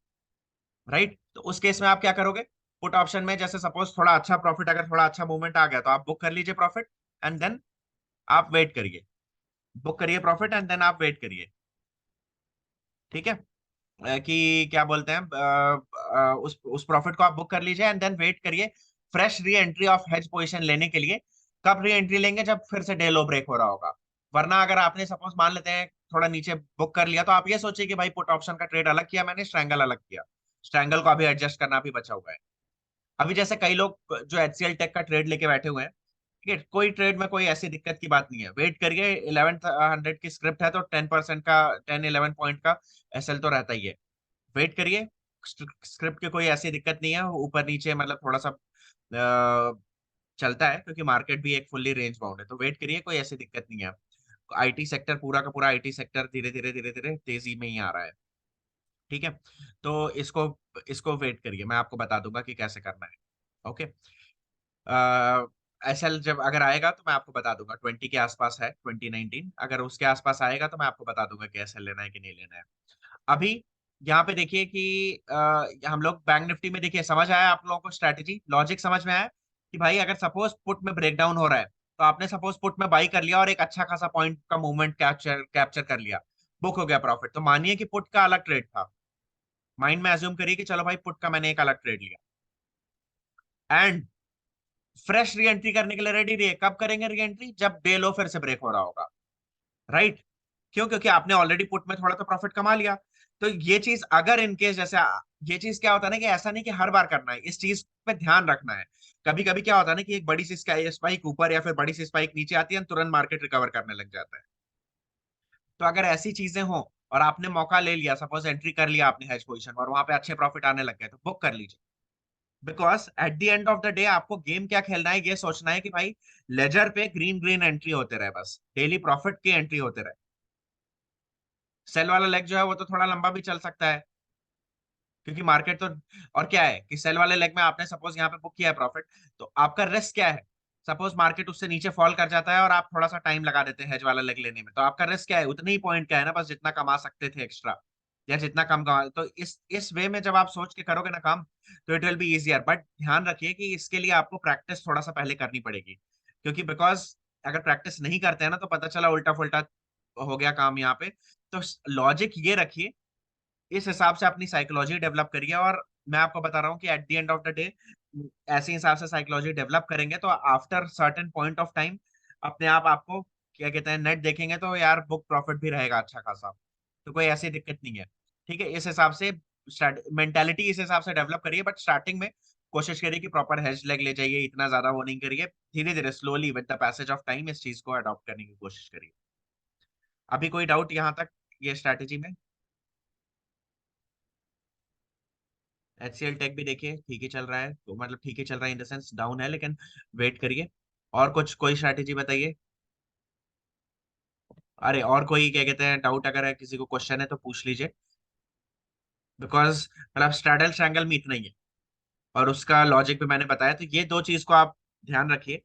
राइट, तो उस केस में आप क्या करोगे, पुट ऑप्शन में जैसे सपोज थोड़ा अच्छा प्रॉफिट, अगर थोड़ा अच्छा मूवमेंट आ गया तो आप बुक कर लीजिए प्रॉफिट, एंड देन आप वेट करिए, बुक करिए प्रॉफिट एंड देन आप वेट करिए। ठीक है, कि क्या बोलते हैं, उस प्रॉफिट को आप बुक कर लीजिए एंड देन वेट करिए fresh re entry of hedge position लेने के लिए। कब री एंट्री लेंगे, जब फिर से डे लो ब्रेक हो रहा होगा। वरना अगर आपने सपोज मान लेते हैं थोड़ा नीचे बुक कर लिया, तो आप ये सोचिए कि भाई पुट ऑप्शन का ट्रेड अलग किया मैंने, स्ट्रैंगल अलग किया, स्ट्रैंगल को अभी एडजस्ट करना भी बचा हुआ है। अभी जैसे कई लोग जो एचसीएल टेक का ट्रेड लेके बैठे हुए हैं, ठीक है, कोई ट्रेड में कोई ऐसी दिक्कत की बात नहीं है, वेट करिए, 1100 की स्क्रिप्ट है तो 10% का, 10-11 पॉइंट का एसएल तो रहता ही है, वेट करिए। स्क्रिप्ट की कोई ऐसी दिक्कत नहीं है, ऊपर नीचे मतलब थोड़ा सा चलता है, क्योंकि मार्केट भी एक फुल्ली रेंज बाउंड है, तो वेट करिए, कोई ऐसी दिक्कत नहीं है। आईटी सेक्टर पूरा का पूरा आईटी सेक्टर धीरे धीरे तेजी में ही आ रहा है। ठीक है, तो इसको इसको वेट करिए, मैं आपको बता दूंगा कि कैसे करना है। ओके, एसएल जब अगर आएगा तो मैं आपको बता दूंगा, 20 के आसपास है, 2019 अगर उसके आसपास आएगा तो मैं आपको बता दूंगा कि एसएल लेना है कि नहीं लेना है। अभी यहाँ पे देखिए कि हम लोग बैंक निफ्टी में देखिए, समझ आया आप लोगों को, स्ट्रैटेजी लॉजिक समझ में आया कि भाई अगर सपोज पुट में ब्रेकडाउन हो रहा है, तो आपने सपोज पुट में बाई कर लिया और एक अच्छा खासा पॉइंट का मूवमेंट कैप्चर कैप्चर कर लिया, बुक हो गया प्रॉफिट, तो मानिए कि पुट का अलग ट्रेड था, माइंड में एज्यूम करिए कि चलो भाई पुट का मैंने एक अलग ट्रेड लिया, एंड फ्रेश री एंट्री करने के लिए रेडी रहिए। कब करेंगे री एंट्री, जब डे लो फिर से ब्रेक हो रहा होगा, राइट। क्यों, क्योंकि आपने ऑलरेडी पुट में थोड़ा तो प्रॉफिट कमा लिया। तो ये चीज अगर इनकेस जैसे ये चीज क्या होता है ना, कि ऐसा नहीं कि हर बार करना है, इस चीज पे ध्यान रखना है। कभी कभी क्या होता है ना कि एक बड़ी सी स्पाइक ऊपर या फिर बड़ी सी स्पाइक नीचे आती है, तुरंत मार्केट रिकवर करने लग जाता है। तो अगर ऐसी चीजें हो और आपने मौका ले लिया, सपोज एंट्री कर लिया आपने हेज पोजीशन और वहां पे अच्छे प्रॉफिट आने लग गए, तो बुक कर लीजिए। Because at the end of the day आपको गेम क्या खेलना है, ये सोचना है कि भाई लेजर पे ग्रीन ग्रीन एंट्री होते रहे, बस डेली प्रॉफिट की एंट्री होते रहे। सेल वाला लेग जो है वो तो थोड़ा लंबा भी चल सकता है, क्योंकि मार्केट तो, और क्या है कि सेल वाले लेग में आपने सपोज यहाँ पे बुक किया है प्रॉफिट, तो आपका रिस्क क्या है, सपोज मार्केट उससे नीचे फॉल कर जाता है और आप थोड़ा सा टाइम लगा देते हैं हेज वाला लेग लेने में, तो आपका रिस्क क्या है, उतने ही पॉइंट का है ना, बस जितना कमा सकते थे एक्स्ट्रा, या जितना कम कमा। तो इस वे में जब आप सोच के करोगे ना काम, तो it will be easier. But ध्यान रखिए कि इसके लिए आपको प्रैक्टिस थोड़ा सा पहले करनी पड़ेगी, क्योंकि बिकॉज अगर प्रैक्टिस नहीं करते हैं ना, तो पता चला उल्टा फुल्टा हो गया काम यहाँ पे। तो लॉजिक ये रखिए, इस हिसाब से अपनी साइकोलॉजी डेवलप करिए, और मैं आपको बता रहा हूँ कि at the end of the day ऐसे हिसाब से साइकोलॉजी डेवलप करेंगे तो after certain point of time अपने आप आपको क्या कहते हैं, नेट देखेंगे तो यार बुक प्रॉफिट भी रहेगा अच्छा खासा, तो कोई ऐसी दिक्कत नहीं है। ठीक है, इस हिसाब से मेंटेलिटी इस हिसाब से डेवलप करिए, बट स्टार्टिंग में कोशिश करिए कि प्रॉपर हेज लेग ले जाइए, इतना ज्यादा वो नहीं करिए, धीरे धीरे slowly with the passage of time इस चीज को अडॉप्ट करने की कोशिश करिए। अभी कोई डाउट यहाँ तक ये स्ट्रैटेजी में? एचसीएल टेक भी देखिए ठीक ही चल रहा है, तो मतलब ठीक ही चल रहा है इन द सेंस डाउन है, लेकिन वेट करिए। और कुछ कोई स्ट्रैटेजी बताइए। अरे और कोई क्या कहते हैं डाउट अगर है, किसी को क्वेश्चन है तो पूछ लीजिए, बिकॉज मतलब स्ट्रैडल ट्रायंगल में इतना ही है, और उसका लॉजिक भी मैंने बताया, तो ये दो चीज को आप ध्यान रखिए।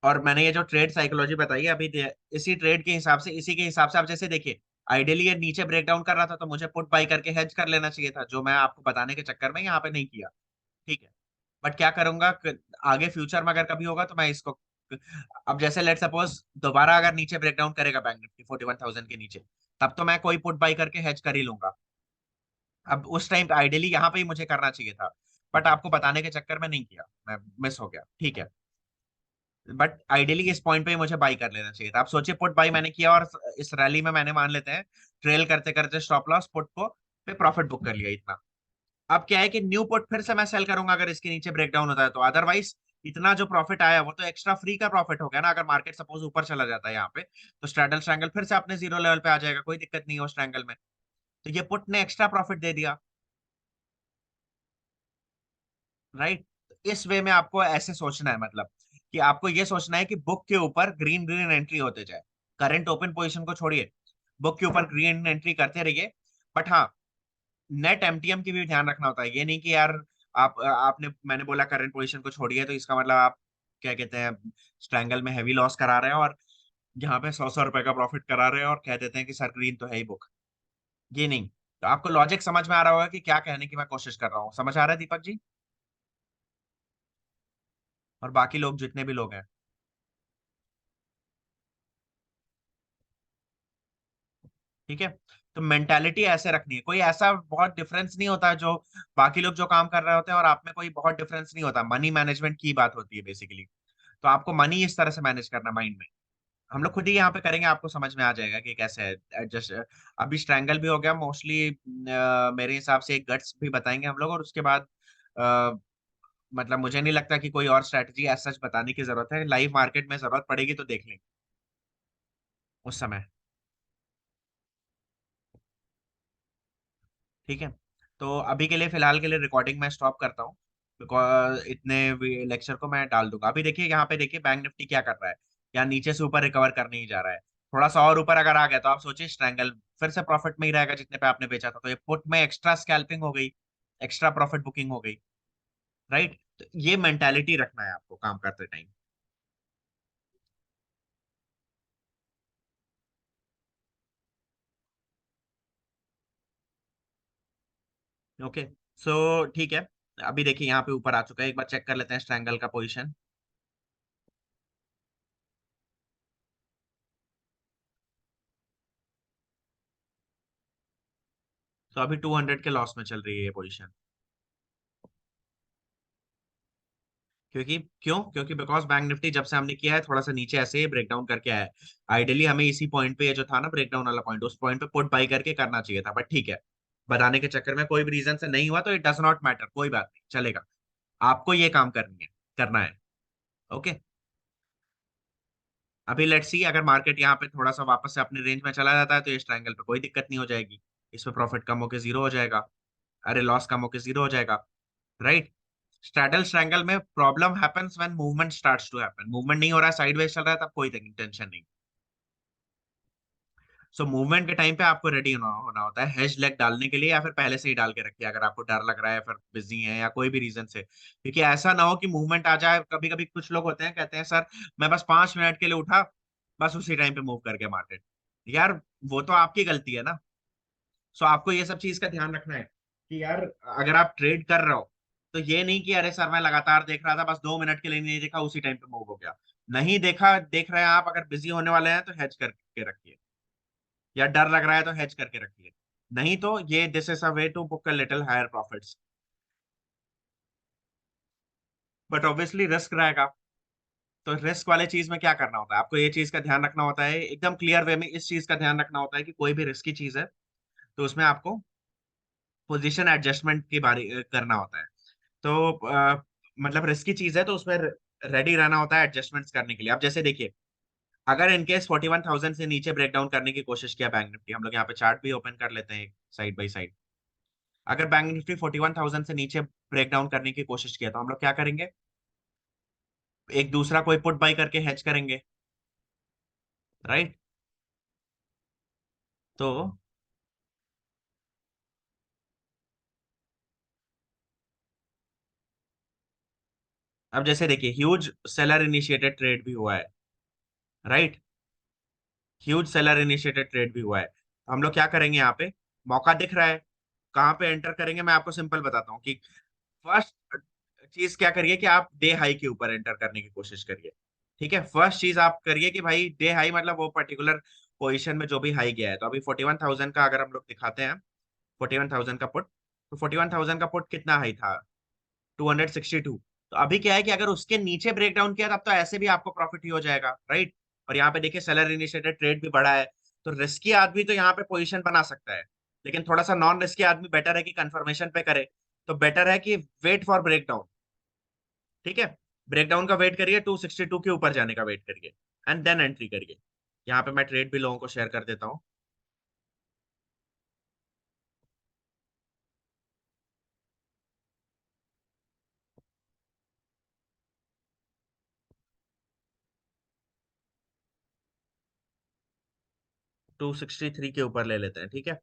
और मैंने ये जो ट्रेड साइकोलॉजी बताई है अभी इसी ट्रेड के हिसाब से, इसी के हिसाब से आप जैसे देखिए, आइडियली ये नीचे ब्रेकडाउन कर रहा था तो मुझे पुट बाई करके हेज कर लेना चाहिए था, जो मैं आपको बताने के चक्कर में यहाँ पे नहीं किया। ठीक है, बट क्या करूंगा, आगे फ्यूचर में अगर कभी होगा तो मैं इसको अब जैसे लेट सपोज दोबारा अगर नीचे ब्रेकडाउन करेगा बैंक निफ्टी 41,000 के नीचे, तब तो मैं कोई पुट बाई करके हेज कर ही लूंगा। अब उस टाइम पे आइडियली यहाँ पे ही मुझे करना चाहिए था, बट आपको बताने के चक्कर में नहीं किया, मैं मिस हो गया, ठीक है। बट आइडियली इस पॉइंट पे ही मुझे बाई कर लेना चाहिए था। आप सोचिए पुट बाई मैंने किया और इस रैली में मैंने मान लेते हैं ट्रेल करते करते स्टॉप लॉस पुट को पे प्रॉफिट बुक कर लिया इतना। अब क्या है कि न्यू पुट फिर से मैं सेल करूंगा अगर इसके नीचे ब्रेकडाउन होता है तो, अदरवाइज इतना जो प्रॉफिट आया वो तो एक्स्ट्रा फ्री का प्रॉफिट हो गया ना। अगर मार्केट सपोज ऊपर चला जाता है यहाँ पे, तो स्ट्रैडल स्ट्रैंगल फिर से अपने जीरो लेवल पे आ जाएगा, कोई दिक्कत नहीं है उस ट्रैंगल में। तो ये पुट ने एक्स्ट्रा प्रॉफिट दे दिया, राइट। इस वे में आपको ऐसे सोचना है, मतलब कि आपको ये सोचना है कि बुक के ऊपर ग्रीन ग्रीन एंट्री होते जाए, करंट ओपन पोजीशन को छोड़िए, बुक के ऊपर ग्रीन एंट्री करते रहिए। बट हाँ, नेट एमटीएम की भी ध्यान रखना होता है, ये नहीं कि यार आप आपने मैंने बोला करंट पोजीशन को छोड़िए तो इसका मतलब आप क्या कहते हैं स्ट्रैंगल में हैवी लॉस करा रहे हैं और यहाँ पे 100 100 रुपए का प्रॉफिट करा रहे हैं और कह देते हैं कि सर ग्रीन तो है ही बुक। ये नहीं। तो आपको लॉजिक समझ में आ रहा होगा कि क्या कहने की मैं कोशिश कर रहा हूँ, समझ आ रहा है दीपक जी और बाकी लोग जितने भी लोग हैं? ठीक है। तो मेंटालिटी ऐसे रखनी है, कोई ऐसा बहुत डिफरेंस नहीं होता जो बाकी लोग जो काम कर रहे होते हैं और आप में कोई बहुत डिफरेंस नहीं होता, मनी मैनेजमेंट की बात होती है बेसिकली। तो आपको मनी इस तरह से मैनेज करना माइंड में, हम लोग खुद ही यहाँ पे करेंगे, आपको समझ में आ जाएगा कि कैसे है एडजस्ट। अभी स्ट्रैंगल भी हो गया मोस्टली, मेरे हिसाब से एक गट्स भी बताएंगे हम लोग, और उसके बाद अ, मतलब मुझे नहीं लगता कि कोई और स्ट्रैटेजी एज सच बताने की जरूरत है, लाइव मार्केट में जरूरत पड़ेगी तो देख लेंगे उस समय। ठीक है। तो अभी के लिए फिलहाल के लिए रिकॉर्डिंग मैं स्टॉप करता हूँ, बिकॉज इतने लेक्चर को मैं डाल दूंगा। अभी देखिए यहाँ पे, देखिए बैंक निफ्टी क्या कर रहा है, यहाँ नीचे से ऊपर रिकवर करने ही जा रहा है। थोड़ा सा और ऊपर अगर आ गया तो आप सोचिए स्ट्रैंगल फिर से प्रॉफिट में ही रहेगा जितने पे आपने बेचा था, तो ये पुट में एक्स्ट्रा स्कैल्पिंग हो गई, एक्स्ट्रा प्रॉफिट बुकिंग हो गई, राइट। तो ये मेंटालिटी रखना है आपको काम करते टाइम। ओके। सो ठीक है। अभी देखिए यहाँ पे ऊपर आ चुका है, एक बार चेक कर लेते हैं स्ट्रैंगल का पोजीशन। तो अभी 200 के लॉस में चल रही है ये पोजीशन। क्योंकि बिकॉज बैंक निफ्टी जब से हमने किया है थोड़ा सा नीचे ऐसे ही ब्रेक डाउन करके आया है। आइडियली हमें इसी पॉइंट पे, ये जो था ना ब्रेक डाउन वाला पॉइंट, उस पॉइंट पे पुट बाई करके करना चाहिए था, बट ठीक है, बताने के चक्कर में कोई भी रीजन से नहीं हुआ तो इट डज नॉट मैटर, कोई बात नहीं चलेगा। आपको ये काम करनी है, करना है। ओके। अभी लेट्स सी अगर मार्केट यहाँ पे थोड़ा सा वापस से अपने रेंज में चला जाता है तो इस ट्रायंगल पे कोई दिक्कत नहीं हो जाएगी, इसमें प्रॉफिट कम होकर जीरो हो जाएगा, अरे लॉस कम होकर जीरो हो जाएगा, राइट। स्ट्रैडल ट्रायंगल में problem happens when movement starts to happen, movement नहीं हो रहा है, साइडवेज चल रहा है, तब कोई टेंशन नहीं। सो मूवमेंट के टाइम पे आपको रेडी होना होता है हेज लेग डालने के लिए, या फिर पहले से ही डाल के रखिए अगर आपको डर लग रहा है, फिर बिजी है या कोई भी रीजन से, क्योंकि ऐसा ना हो कि मूवमेंट आ जाए। कभी कभी कुछ लोग होते हैं कहते हैं सर मैं बस 5 मिनट के लिए उठा, बस उसी टाइम पे मूव कर गया मार्केट। यार वो तो आपकी गलती है ना। सो आपको ये सब चीज का ध्यान रखना है कि यार अगर आप ट्रेड कर रहे हो तो ये नहीं कि अरे सर मैं लगातार देख रहा था, बस 2 मिनट के लिए नहीं देखा उसी टाइम पे मूव हो गया। नहीं देखा, देख रहे हैं आप, अगर बिजी होने वाले हैं तो हेज करके रखिए, या डर लग रहा है तो हेज करके रखिए। नहीं तो ये this is a way to book a little higher profits, but obviously risk रहेगा। तो रिस्क वाले चीज में क्या करना होता है, आपको ये चीज का ध्यान रखना होता है एकदम क्लियर वे में, इस चीज का ध्यान रखना होता है कि कोई भी रिस्की चीज है तो उसमें आपको पोजीशन एडजस्टमेंट की बारी करना होता है। तो मतलब रिस्की चीज है तो उसमें रेडी रहना होता है एडजस्टमेंट्स करने के लिए। अब जैसे देखिए अगर इनकेस 41,000 से नीचे ब्रेक डाउन करने की कोशिश किया बैंक निफ्टी, हम लोग यहाँ पे चार्ट भी ओपन कर लेते हैं साइड बाई साइड। अगर बैंक निफ्टी 41,000 से नीचे ब्रेक डाउन करने की कोशिश किया तो हम लोग क्या करेंगे, एक दूसरा कोई पुट बाई करके हेज करेंगे, राइट। तो अब जैसे देखिए ह्यूज सेलर इनिशिएटेड ट्रेड भी हुआ है, right. Huge seller initiated trade भी हुआ है, तो हम लोग क्या करेंगे यहाँ पे, मौका दिख रहा है, कहाँ पे एंटर करेंगे, मैं आपको सिंपल बताता हूँ कि फर्स्ट चीज क्या करिए कि आप डे हाई के ऊपर एंटर करने की कोशिश करिए। ठीक है, फर्स्ट चीज आप करिए कि भाई डे हाई मतलब वो पर्टिकुलर पोजीशन में जो भी हाई गया है, तो अभी 41,000 का अगर हम लोग दिखाते हैं, 41,000 का पुट, तो 41,000 का पुट कितना हाई था, 262। तो अभी क्या है कि अगर उसके नीचे ब्रेक डाउन किया तब तो ऐसे भी आपको प्रॉफिट ही हो जाएगा, राइट। और यहाँ पे देखिए सेलर इनिशिएटेड ट्रेड भी बढ़ा है, तो रिस्की आदमी तो यहाँ पे पोजीशन बना सकता है, लेकिन थोड़ा सा नॉन रिस्की आदमी बेटर है कि कंफर्मेशन पे करे। तो बेटर है कि वेट फॉर ब्रेक डाउन। ठीक है, ब्रेकडाउन का वेट करिए, 262 के ऊपर जाने का वेट करिए, एंड देन एंट्री करिए। यहाँ पे मैं ट्रेड भी लोगों को शेयर कर देता हूँ। 263 के ऊपर ले लेते हैं, ठीक है।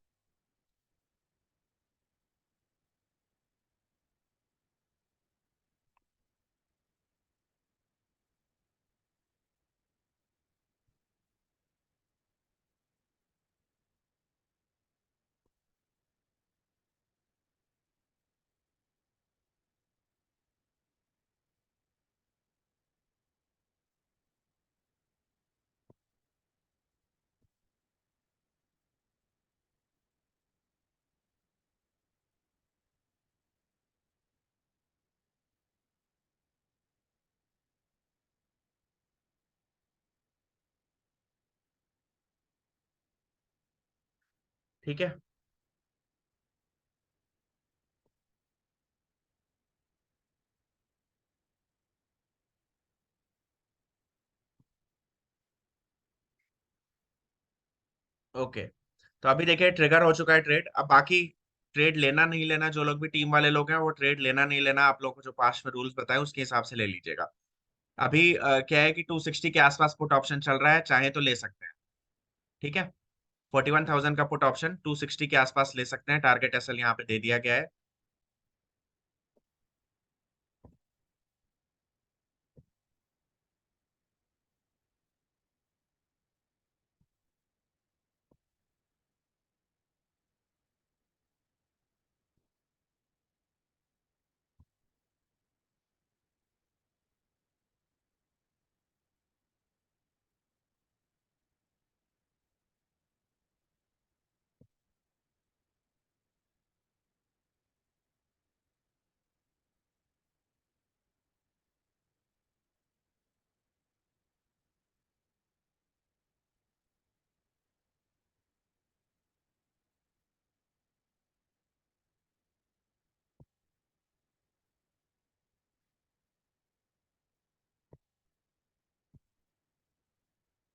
ठीक है, ओके। तो अभी देखिए ट्रिगर हो चुका है ट्रेड। अब बाकी ट्रेड लेना नहीं लेना, जो लोग भी टीम वाले लोग हैं वो ट्रेड लेना नहीं लेना, आप लोगों को जो पास्ट में रूल्स बताए उसके हिसाब से ले लीजिएगा। अभी क्या है कि 260 के आसपास पुट ऑप्शन चल रहा है, चाहे तो ले सकते हैं। ठीक है, 41,000 का पुट ऑप्शन 260 के आसपास ले सकते हैं, टारगेट एसएल यहाँ पे दे दिया गया है।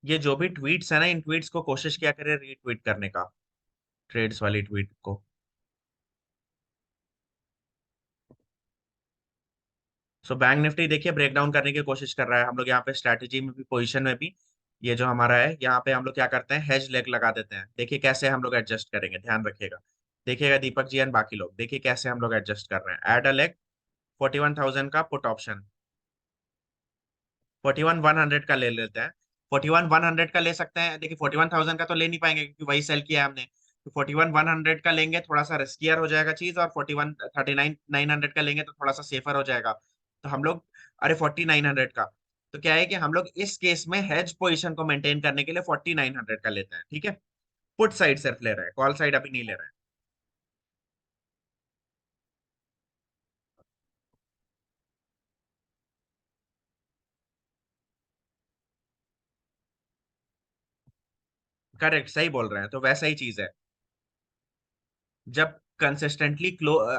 ये जो भी ट्वीट्स है ना, इन ट्वीट्स को कोशिश किया करें रीट्वीट करने का, ट्रेड्स वाली ट्वीट को। सो बैंक निफ्टी देखिए ब्रेक डाउन करने की कोशिश कर रहा है। हम लोग यहाँ पे स्ट्रैटेजी में भी, पोजीशन में भी, ये जो हमारा है यहाँ पे हम लोग क्या करते हैं, हेज लेग लगा देते हैं। देखिए कैसे हम लोग एडजस्ट करेंगे, ध्यान रखिएगा। देखिएगा दीपक जी एंड बाकी लोग, देखिए कैसे हम लोग एडजस्ट कर रहे हैं। एड अ लेग, 41,000 का पुट ऑप्शन, 41,100 का ले लेते हैं। 41,100 का ले सकते हैं। देखिए 41,000 का तो ले नहीं पाएंगे क्योंकि वही सेल किया है हमने। तो 41,100 का लेंगे, थोड़ा सा रिस्कियर हो जाएगा चीज, और 39,900 का लेंगे तो थोड़ा सा सेफर हो जाएगा। तो हम लोग, अरे 4900 का, तो क्या है कि हम लोग इस केस में हेज पोजीशन को मेंटेन करने के लिए 4900 का लेते हैं, ठीक है। पुट साइड सिर्फ ले रहे हैं, कॉल साइड अभी नहीं ले रहे हैं। करेक्ट, सही बोल रहे हैं, तो वैसा ही चीज है। जब कंसिस्टेंटली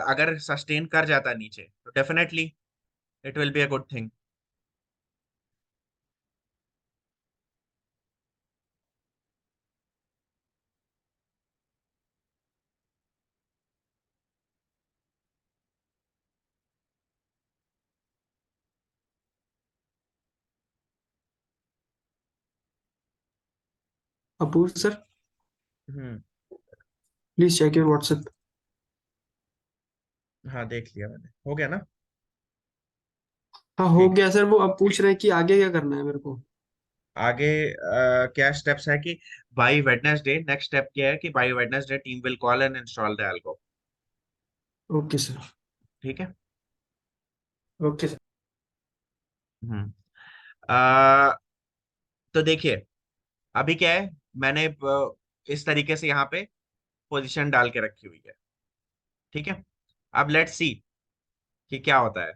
अगर सस्टेन कर जाता है नीचे, तो definitely it will be a good thing. Apur sir, hmm. Please check your WhatsApp. हाँ देख लिया मैंने, हो गया ना। हाँ हो ठीक। गया सर। वो अब पूछ रहे हैं कि आगे क्या करना है मेरे को। आगे क्या स्टेप्स है कि बाई वेडनेसडे, नेक्स्ट स्टेप क्या है कि by Wednesday team will call and install the algo. Okay sir. ठीक है। Okay sir. हम्म। तो देखिए, अभी क्या है, मैंने इस तरीके से यहाँ पे पोजीशन डाल के रखी हुई है। ठीक है, अब लेट्स सी कि क्या होता है।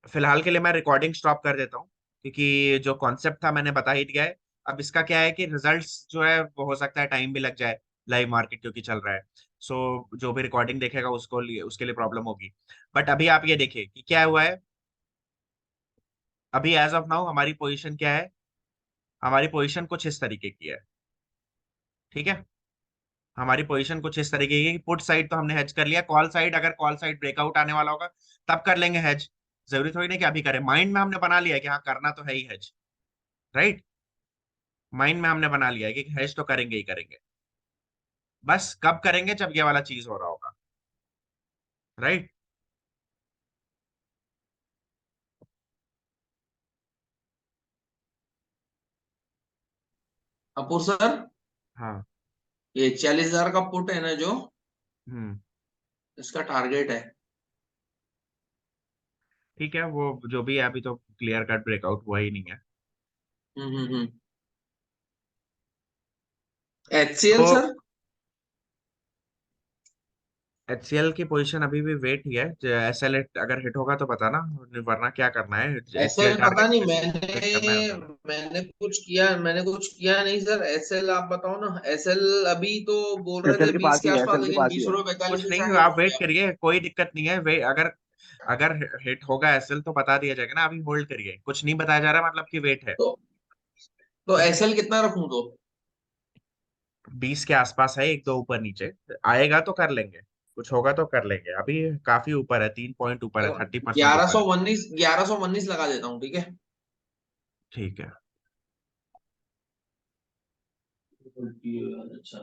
फिलहाल के लिए मैं रिकॉर्डिंग स्टॉप कर देता हूँ, क्योंकि जो कॉन्सेप्ट था मैंने बता ही दिया है। अब इसका क्या है कि रिजल्ट्स जो है वो हो सकता है टाइम भी लग जाए, लाइव मार्केट क्योंकि चल रहा है। सो जो भी रिकॉर्डिंग देखेगा उसके लिए प्रॉब्लम होगी। बट अभी आप ये देखिए कि क्या हुआ है। अभी एज ऑफ नाउ हमारी पोजीशन क्या है। हमारी पोजीशन कुछ इस तरीके की है। ठीक है, हमारी पोजीशन कुछ इस तरीके की, पुट साइड तो हमने हेज कर लिया। कॉल साइड, अगर कॉल साइड ब्रेकआउट आने वाला होगा तब कर लेंगे हेज। जरूरी थोड़ी नहीं कि अभी करें। माइंड में हमने बना लिया है कि हाँ करना तो है ही हेज। राइट, माइंड में हमने बना लिया है कि हेज तो करेंगे ही करेंगे। बस कब करेंगे, जब ये वाला चीज हो रहा होगा। राइट। अपूर सर, हाँ। ये 40,000 का पुट है ना जो, हम्म। इसका टारगेट है। ठीक है, वो जो भी है अभी तो क्लियर कट ब्रेकआउट हुआ ही नहीं है। हम्म। HCL तो सर। एचसीएल की पोजीशन अभी भी वेट ही है। एसएल अगर हिट होगा तो बताना, वरना क्या करना है। एचसीएल एसएल पता टारगेट नहीं, हिट करना है मैंने उन्होंने। मैंने कुछ किया नहीं सर। एसएल आप बताओ ना। एसएल अभी तो बोल रहे एसएल थे के 20 पास के ही है, आसपास, एसएल के लेकिन पास ही बीस है। रुपए पैंतालीस कुछ पैसा नहीं, है, आप रुक वेट गया। करिए, कोई दिक्कत नहीं है। वे अगर अगर हिट होगा एसएल तो बता दिया जाएगा ना। अभी होल्ड करिए, कुछ नहीं बताया जा रहा, मतलब कि वेट है। तो ठीक है, एसएल कितना रखूं तो? 20 के आसपास है, एक दो ऊपर नीचे आएगा तो कर लेंगे। कुछ होगा तो कर लेंगे। अभी काफी ऊपर है, 3 पॉइंट ऊपर है, 30% ग्यारह ऊपर सौ है। उन्नीस 1119 लगा देता हूँ, ठीक है। ठीक है। अच्छा।